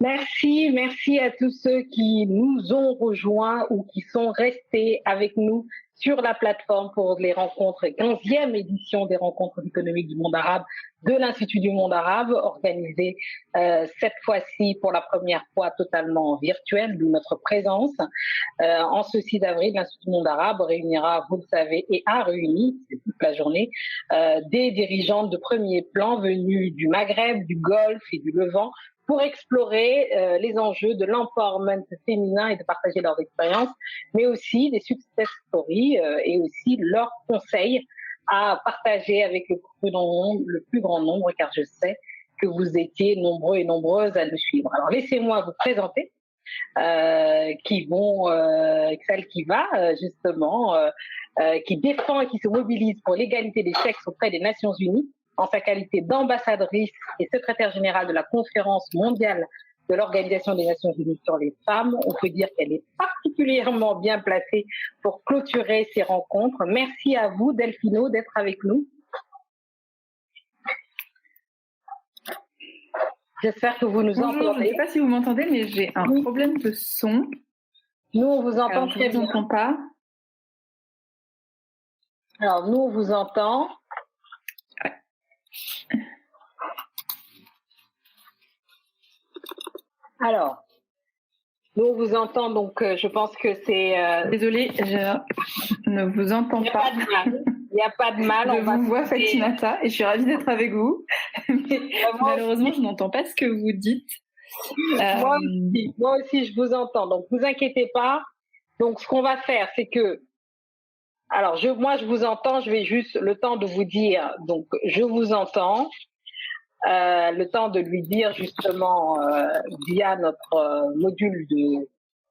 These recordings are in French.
Merci à tous ceux qui nous ont rejoints ou qui sont restés avec nous sur la plateforme pour les rencontres, 15e édition des rencontres économiques du monde arabe de l'Institut du monde arabe, organisée cette fois-ci pour la première fois totalement virtuelle, d'où notre présence. En ce 6 avril, l'Institut du monde arabe réunira, vous le savez, et a réuni toute la journée, des dirigeantes de premier plan venus du Maghreb, du Golfe et du Levant, pour explorer les enjeux de l'empowerment féminin et de partager leurs expériences, mais aussi des success stories et aussi leurs conseils à partager avec le plus grand nombre, car je sais que vous étiez nombreux et nombreuses à nous suivre. Alors laissez-moi vous présenter celle qui va justement, qui défend et qui se mobilise pour l'égalité des sexes auprès des Nations Unies, en sa qualité d'ambassadrice et secrétaire générale de la conférence mondiale de l'Organisation des Nations Unies sur les femmes. On peut dire qu'elle est particulièrement bien placée pour clôturer ces rencontres. Merci à vous, Delphino, d'être avec nous. J'espère que vous nous entendez. Je ne sais pas si vous m'entendez, mais j'ai un problème de son. Nous, on vous entend très bien. Je ne vous entends pas. Alors, nous, on vous entend. Alors, nous on vous entend, donc je pense que c'est... Désolée, je ne vous entends pas. Il n'y a pas de mal. Je vous vois, Fatimata, et je suis ravie d'être avec vous. Mais malheureusement, je n'entends pas ce que vous dites. Moi aussi, je vous entends, donc ne vous inquiétez pas. Donc, ce qu'on va faire, c'est que... Alors, moi, je vous entends, je vais juste le temps de vous dire, donc, je vous entends. Le temps de lui dire justement via notre module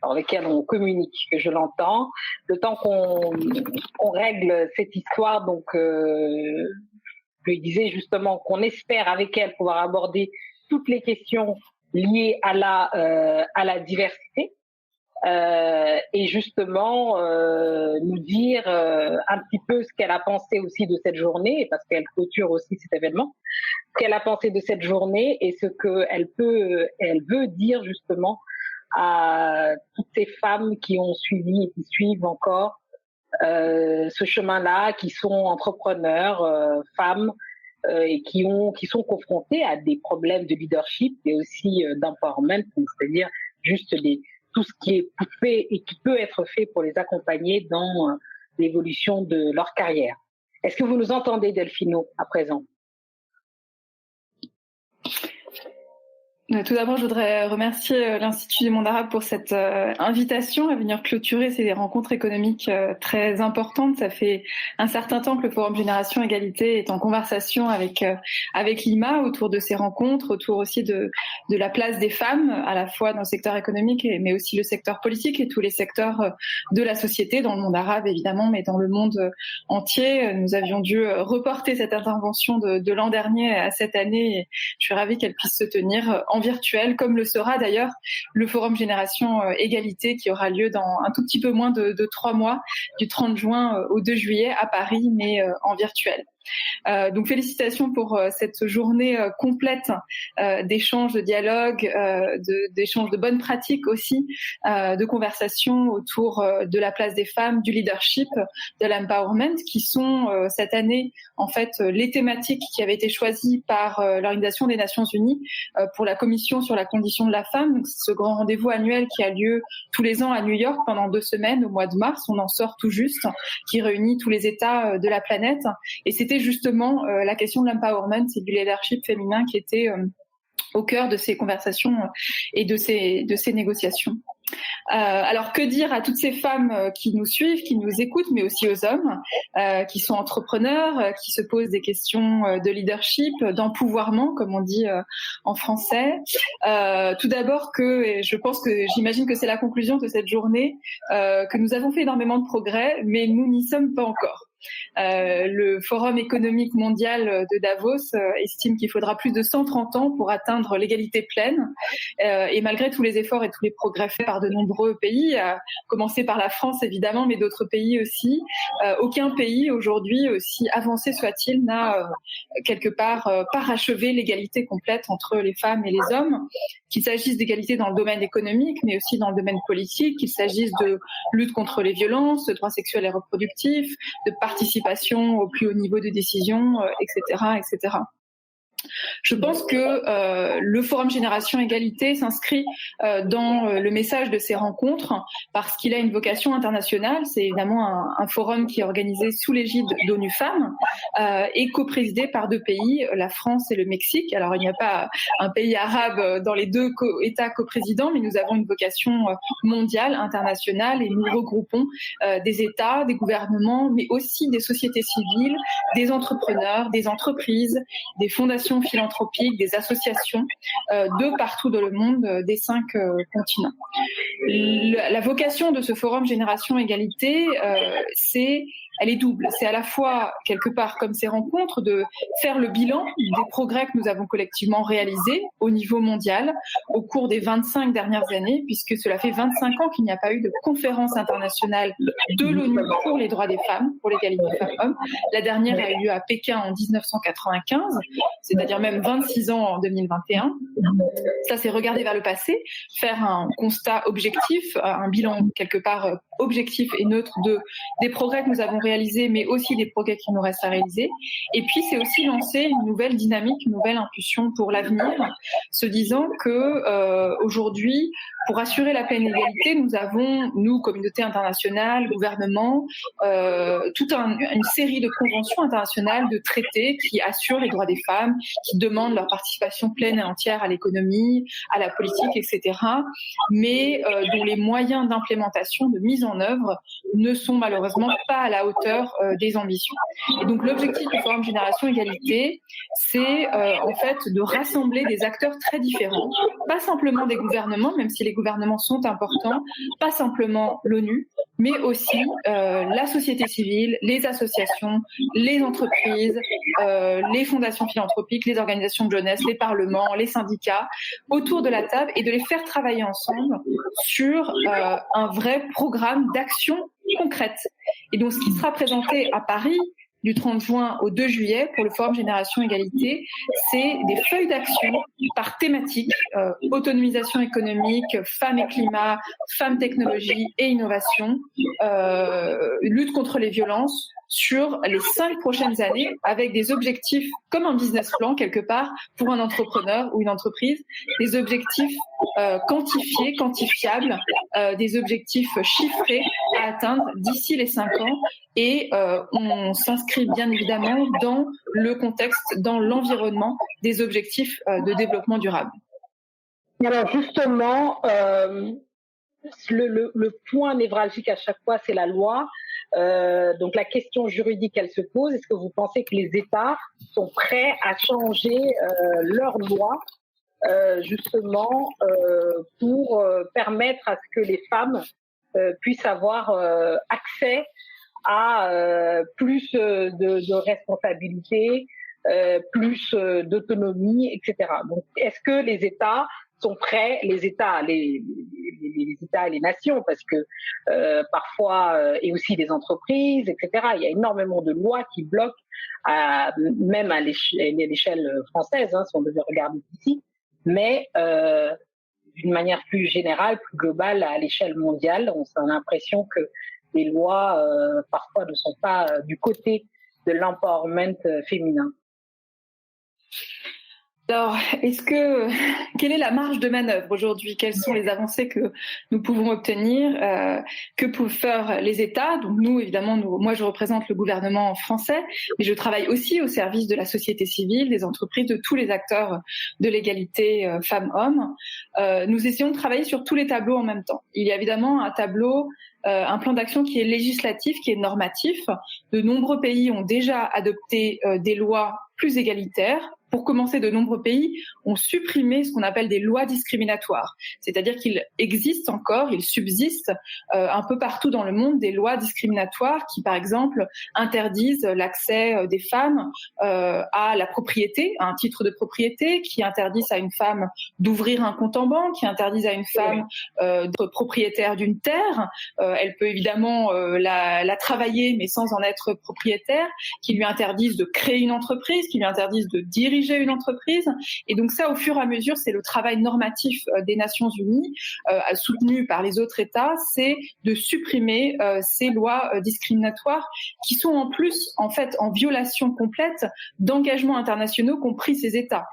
dans lequel on communique que je l'entends, le temps qu'on règle cette histoire, donc je lui disais justement qu'on espère avec elle pouvoir aborder toutes les questions liées à la diversité et justement nous dire un petit peu ce qu'elle a pensé aussi de cette journée, parce qu'elle clôture aussi cet événement, ce qu'elle a pensé de cette journée et ce qu'elle veut dire justement à toutes ces femmes qui ont suivi et qui suivent encore ce chemin-là, qui sont entrepreneurs, femmes, et qui sont confrontées à des problèmes de leadership et aussi d'empowerment, c'est-à-dire juste tout ce qui est fait et qui peut être fait pour les accompagner dans l'évolution de leur carrière. Est-ce que vous nous entendez, Delphino, à présent ? Tout d'abord, je voudrais remercier l'Institut du monde arabe pour cette invitation à venir clôturer ces rencontres économiques très importantes. Ça fait un certain temps que le Forum Génération Égalité est en conversation avec l'IMA autour de ces rencontres, autour aussi de la place des femmes, à la fois dans le secteur économique, mais aussi le secteur politique et tous les secteurs de la société, dans le monde arabe évidemment, mais dans le monde entier. Nous avions dû reporter cette intervention de l'an dernier à cette année et je suis ravie qu'elle puisse se tenir en virtuel, comme le sera d'ailleurs le Forum Génération Égalité qui aura lieu dans un tout petit peu moins de 3 mois, du 30 juin au 2 juillet à Paris, mais en virtuel. Donc félicitations pour cette journée complète d'échanges, de dialogues, d'échanges de bonnes pratiques aussi, de conversations autour de la place des femmes, du leadership, de l'empowerment, qui sont cette année en fait les thématiques qui avaient été choisies par l'Organisation des Nations Unies pour la Commission sur la condition de la femme. Donc, c'est ce grand rendez-vous annuel qui a lieu tous les ans à New York pendant 2 semaines au mois de mars. On en sort tout juste, qui réunit tous les États de la planète. Et c'était justement la question de l'empowerment et du leadership féminin qui était au cœur de ces conversations et de ces négociations. Alors que dire à toutes ces femmes qui nous suivent, qui nous écoutent, mais aussi aux hommes qui sont entrepreneurs, qui se posent des questions de leadership, d'empouvoirment, comme on dit en français. Tout d'abord et j'imagine que c'est la conclusion de cette journée, que nous avons fait énormément de progrès, mais nous n'y sommes pas encore. Le Forum économique mondial de Davos estime qu'il faudra plus de 130 ans pour atteindre l'égalité pleine. Et malgré tous les efforts et tous les progrès faits par de nombreux pays, à commencer par la France évidemment, mais d'autres pays aussi, aucun pays aujourd'hui, aussi avancé soit-il, n'a quelque part parachevé l'égalité complète entre les femmes et les hommes, qu'il s'agisse d'égalité dans le domaine économique, mais aussi dans le domaine politique, qu'il s'agisse de lutte contre les violences, de droits sexuels et reproductifs, de participation au plus haut niveau de décision, etc., etc. Je pense que le Forum Génération Égalité s'inscrit dans le message de ces rencontres parce qu'il a une vocation internationale. C'est évidemment un forum qui est organisé sous l'égide d'ONU Femmes et coprésidé par deux pays, la France et le Mexique. Alors, il n'y a pas un pays arabe dans les deux États coprésidents, mais nous avons une vocation mondiale, internationale, et nous regroupons des États, des gouvernements, mais aussi des sociétés civiles, des entrepreneurs, des entreprises, des fondations philanthropiques, des associations de partout dans le monde, des 5 continents. La vocation de ce forum Génération Égalité, elle est double. C'est à la fois, quelque part, comme ces rencontres, de faire le bilan des progrès que nous avons collectivement réalisés au niveau mondial au cours des 25 dernières années, puisque cela fait 25 ans qu'il n'y a pas eu de conférence internationale de l'ONU pour les droits des femmes, pour l'égalité femmes-hommes. La dernière a eu lieu à Pékin en 1995, c'est-à-dire même 26 ans en 2021. Ça, c'est regarder vers le passé, faire un constat objectif, un bilan quelque part objectif et neutre des progrès que nous avons réalisés, mais aussi des progrès qui nous restent à réaliser. Et puis, c'est aussi lancer une nouvelle dynamique, une nouvelle impulsion pour l'avenir, se disant que aujourd'hui, pour assurer la pleine égalité, nous avons, nous, communauté internationale, gouvernement, toute une série de conventions internationales, de traités qui assurent les droits des femmes, qui demandent leur participation pleine et entière à l'économie, à la politique, etc., mais dont les moyens d'implémentation, de mise en œuvre ne sont malheureusement pas à la hauteur des ambitions. Et donc l'objectif du Forum Génération Égalité, c'est en fait de rassembler des acteurs très différents, pas simplement des gouvernements, même si les gouvernements sont importants, pas simplement l'ONU, mais aussi la société civile, les associations, les entreprises, les fondations philanthropiques, les organisations de jeunesse, les parlements, les syndicats, autour de la table et de les faire travailler ensemble sur un vrai programme d'action concrète. Et donc, ce qui sera présenté à Paris du 30 juin au 2 juillet pour le Forum Génération Égalité, c'est des feuilles d'action par thématique, autonomisation économique, femmes et climat, femmes, technologie et innovation, lutte contre les violences, sur les 5 prochaines années avec des objectifs comme un business plan quelque part pour un entrepreneur ou une entreprise, des objectifs quantifiés, quantifiables, des objectifs chiffrés à atteindre d'ici les 5 ans et on s'inscrit bien évidemment dans le contexte, dans l'environnement des objectifs de développement durable. Alors justement, le point névralgique à chaque fois, c'est la loi. Donc la question juridique, elle se pose. Est-ce que vous pensez que les États sont prêts à changer leurs lois justement pour permettre à ce que les femmes puissent avoir accès à plus de responsabilités, plus d'autonomie, etc. Donc est-ce que les États sont prêts, les États et les nations, parce que parfois, et aussi les entreprises, etc. Il y a énormément de lois qui bloquent, même à l'échelle française, si on devait regarder ici, mais d'une manière plus générale, plus globale, à l'échelle mondiale, on a l'impression que les lois, parfois, ne sont pas du côté de l'empowerment féminin. Alors, quelle est la marge de manœuvre aujourd'hui? Quelles sont les avancées que nous pouvons obtenir? Que peuvent faire les États? Donc nous, évidemment, moi je représente le gouvernement français, mais je travaille aussi au service de la société civile, des entreprises, de tous les acteurs de l'égalité femmes-hommes. Nous essayons de travailler sur tous les tableaux en même temps. Il y a évidemment un tableau, un plan d'action qui est législatif, qui est normatif. De nombreux pays ont déjà adopté des lois plus égalitaires, Pour commencer, de nombreux pays ont supprimé ce qu'on appelle des lois discriminatoires. C'est-à-dire qu'il existe encore, il subsiste un peu partout dans le monde des lois discriminatoires qui, par exemple, interdisent l'accès des femmes à la propriété, à un titre de propriété, qui interdisent à une femme d'ouvrir un compte en banque, qui interdisent à une femme d'être propriétaire d'une terre. Elle peut évidemment la travailler, mais sans en être propriétaire, qui lui interdisent de créer une entreprise, qui lui interdisent de diriger une entreprise. Et donc ça, au fur et à mesure, c'est le travail normatif des Nations Unies, soutenu par les autres États, c'est de supprimer ces lois discriminatoires qui sont en plus, en fait, en violation complète d'engagements internationaux qu'ont pris ces États.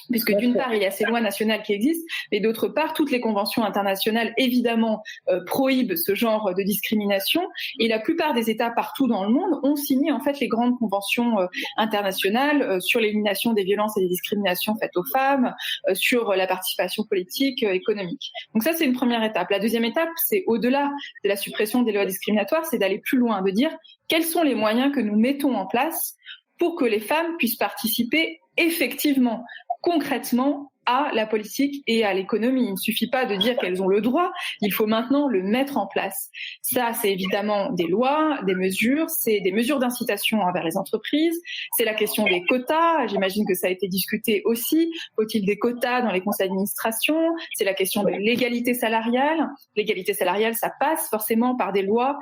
Puisque d'une part, il y a ces lois nationales qui existent, mais d'autre part, toutes les conventions internationales, évidemment, prohibent ce genre de discrimination. Et la plupart des États partout dans le monde ont signé, en fait, les grandes conventions internationales sur l'élimination des violences et des discriminations faites aux femmes, sur la participation politique, économique. Donc ça, c'est une première étape. La deuxième étape, c'est au-delà de la suppression des lois discriminatoires, c'est d'aller plus loin, de dire quels sont les moyens que nous mettons en place pour que les femmes puissent participer effectivement, concrètement, à la politique et à l'économie. Il ne suffit pas de dire qu'elles ont le droit, il faut maintenant le mettre en place. Ça, c'est évidemment des lois, des mesures, c'est des mesures d'incitation envers les entreprises, c'est la question des quotas, j'imagine que ça a été discuté aussi, faut-il des quotas dans les conseils d'administration, c'est la question de l'égalité salariale. L'égalité salariale, ça passe forcément par des lois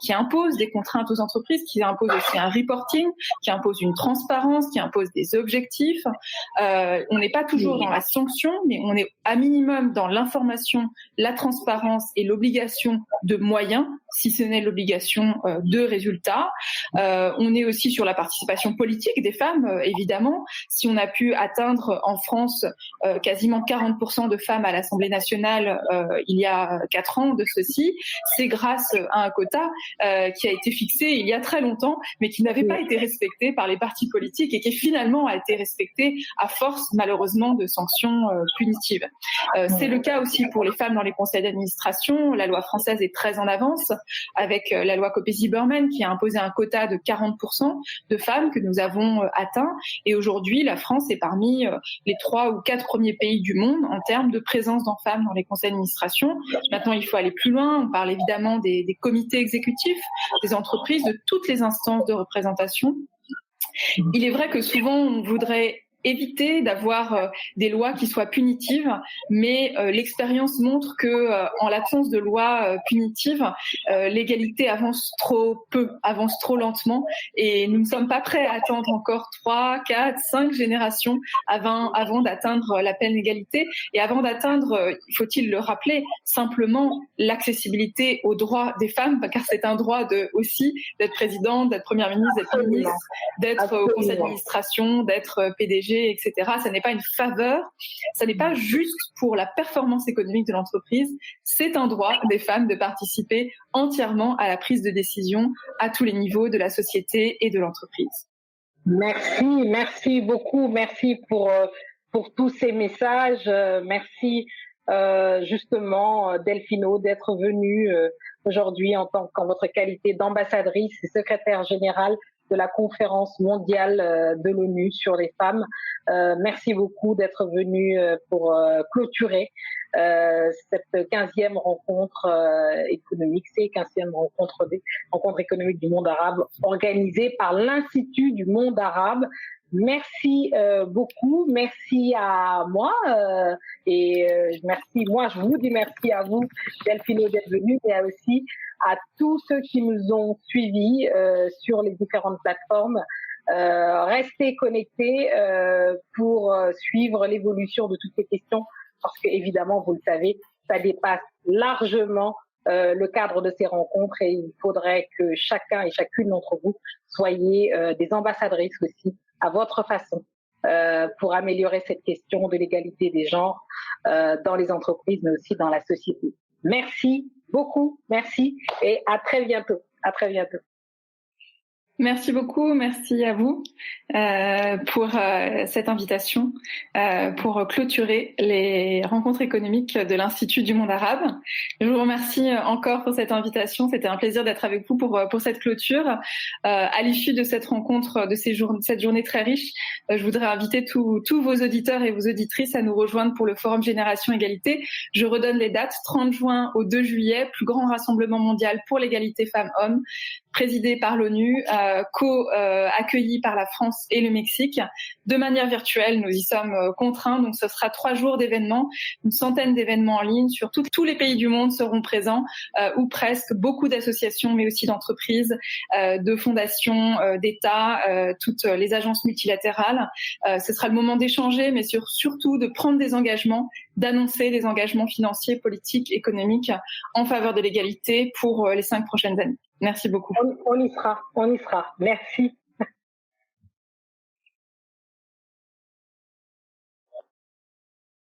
qui imposent des contraintes aux entreprises, qui imposent aussi un reporting, qui imposent une transparence, qui imposent des objectifs. On n'est pas toujours dans la sanction, mais on est à minimum dans l'information, la transparence et l'obligation de moyens, si ce n'est l'obligation de résultats. On est aussi sur la participation politique des femmes, évidemment. Si on a pu atteindre en France quasiment 40% de femmes à l'Assemblée nationale il y a 4 ans de ceci, c'est grâce à un quota qui a été fixé il y a très longtemps, mais qui n'avait pas été respecté par les partis politiques et qui finalement a été respecté à force, malheureusement, de sanctions punitives. C'est le cas aussi pour les femmes dans les conseils d'administration. La loi française est très en avance avec la loi Copé-Zimmermann qui a imposé un quota de 40% de femmes que nous avons atteint. Et aujourd'hui, la France est parmi les 3 ou 4 premiers pays du monde en termes de présence de femmes dans les conseils d'administration. Maintenant, il faut aller plus loin. On parle évidemment des comités exécutifs, des entreprises, de toutes les instances de représentation. Il est vrai que souvent, on voudrait éviter d'avoir des lois qui soient punitives, mais l'expérience montre que en l'absence de lois punitives, l'égalité avance trop peu, avance trop lentement, et nous ne sommes pas prêts à attendre encore 3, 4, 5 générations avant d'atteindre la pleine égalité, et avant d'atteindre, faut-il le rappeler, simplement l'accessibilité aux droits des femmes, car c'est un droit aussi d'être présidente, d'être première ministre, d'être ministre, d'être au conseil d'administration, d'être PDG, etc. Ça n'est pas une faveur, ça n'est pas juste pour la performance économique de l'entreprise, c'est un droit des femmes de participer entièrement à la prise de décision à tous les niveaux de la société et de l'entreprise. Merci beaucoup, merci pour tous ces messages, merci justement Delphino d'être venue aujourd'hui en votre qualité d'ambassadrice et secrétaire générale de la conférence mondiale de l'ONU sur les femmes. Merci beaucoup d'être venu pour clôturer cette 15e rencontre économique, ces 15e rencontre économique du monde arabe organisée par l'Institut du monde arabe. Merci beaucoup, merci à moi je vous dis merci à vous Delphino d'être venu, et aussi à tous ceux qui nous ont suivis sur les différentes plateformes. Restez connectés pour suivre l'évolution de toutes ces questions, parce que évidemment, vous le savez, ça dépasse largement le cadre de ces rencontres, et il faudrait que chacun et chacune d'entre vous soyez des ambassadrices aussi à votre façon pour améliorer cette question de l'égalité des genres dans les entreprises, mais aussi dans la société. Merci beaucoup, merci, et à très bientôt. À très bientôt. Merci beaucoup, merci à vous pour cette invitation pour clôturer les rencontres économiques de l'Institut du monde arabe. Je vous remercie encore pour cette invitation, c'était un plaisir d'être avec vous pour cette clôture. À l'issue de cette rencontre, de cette journée très riche, je voudrais inviter tous vos auditeurs et vos auditrices à nous rejoindre pour le Forum Génération Égalité. Je redonne les dates, 30 juin au 2 juillet, plus grand rassemblement mondial pour l'égalité femmes-hommes, présidé par l'ONU, accueilli par la France et le Mexique. De manière virtuelle, nous y sommes contraints, donc ce sera 3 jours d'événements, une centaine d'événements en ligne sur tous les pays du monde seront présents, ou presque, beaucoup d'associations, mais aussi d'entreprises, de fondations, d'États, toutes les agences multilatérales. Ce sera le moment d'échanger, mais surtout de prendre des engagements, d'annoncer des engagements financiers, politiques, économiques en faveur de l'égalité pour les 5 prochaines années. Merci beaucoup. On y sera. Merci.